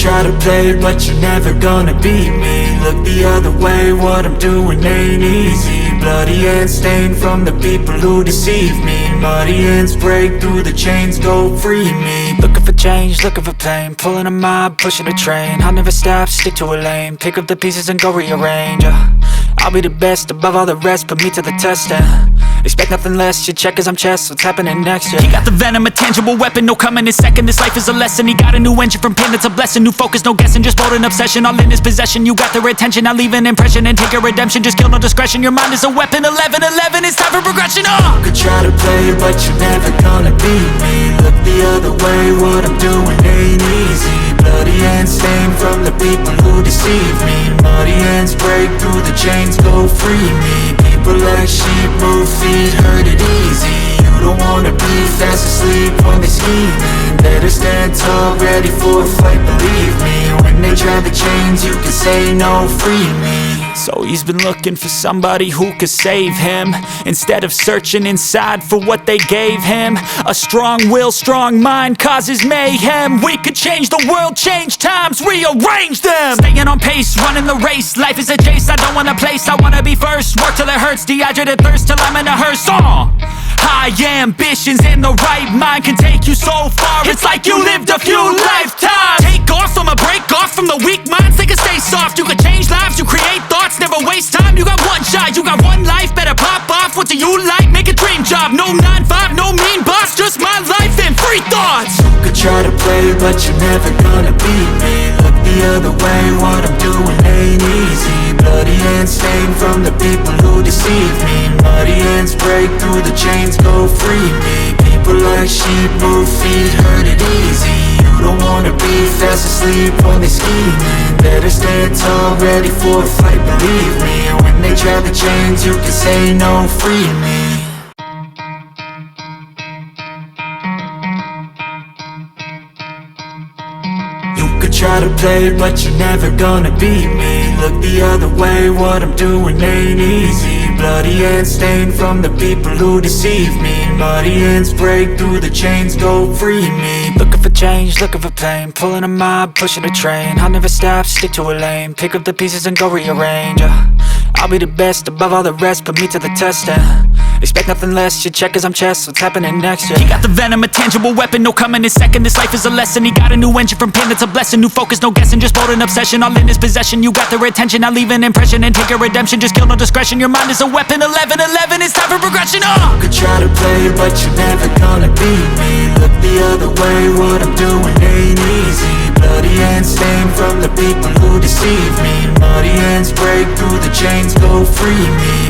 try to play, but you're never gonna beat me. Look the other way, what I'm doing ain't easy. Bloody hands stained from the people who deceive me. Muddy hands break through the chains, go free me. Looking for change, looking for pain, pulling a mob, pushing a train. I'll never stop, stick to a lane, pick up the pieces and go rearrange. I'll be the best above all the rest, put me to the test and expect nothing less, you check as I'm chess, what's happening next, yeah. He got the venom, a tangible weapon, no coming in second. This life is a lesson, he got a new engine from pain, that's a blessing. New focus, no guessing, just bold and obsession, all in his possession. You got their attention, I'll leave an impression and take your redemption. Just kill, no discretion, your mind is a weapon. 11-11, it's time for progression, You could try to play, but you're never gonna beat me. Look the other way, what I'm doing ain't easy. Bloody hands stained from the people who deceive me. Muddy hands break through the chains, go free me. People like sheep, move feet, hurt it easy. You don't wanna be fast asleep when they're scheming. Better stand tall, ready for a fight, believe me. When they try the chains, you can say no, free me. So he's been looking for somebody who could save him, instead of searching inside for what they gave him. A strong will, strong mind causes mayhem. We could change the world, change times, rearrange them. Staying on pace, running the race. Life is a chase, I don't want a place, I wanna be first. Work till it hurts, dehydrated thirst till I'm in a hearse. High ambitions in the right mind can take you so far. It's like you lived a few lifetimes. Take off from a break off from the weak minds, they can stay soft. You can change lives, you create thoughts, never waste time. You got one shot, you got one life, better pop off. What do you like? Make a dream job. No 9-5, no mean boss, just my life and free thoughts. You could try to play, but you're never gonna beat me. Look the other way, what I'm doing ain't easy. Bloody hands stained from the people who deceive me. Muddy hands break through the chains, go free me. People like sheep, move feet, hurt it easy. You don't wanna be fast asleep when they're scheming. Better stand tall, ready for a fight, believe me. When they try the chains, you can say no, free me. Try to play, but you're never gonna beat me. Look the other way, what I'm doing ain't easy. Bloody hands stained from the people who deceive me. Muddy hands break through the chains, go free me. Looking for change, looking for pain, pulling a mob, pushing a train. I'll never stop, stick to a lane, pick up the pieces and go rearrange. I'll be the best above all the rest, put me to the test and expect nothing less, you check as I'm chess, what's happening next, yeah. He got the venom, a tangible weapon, no coming in second. This life is a lesson, he got a new engine from pain, that's a blessing. New focus, no guessing, just bold and obsession, all in his possession. You got their attention, I'll leave an impression and take your redemption. Just kill, no discretion, your mind is a weapon. 11-11, it's time for progression, You could try to play, but you're never gonna beat me. Look the other way, what I'm doing ain't easy. Bloody hands stained from the people who deceive me. Muddy hands break through the chains, go free me.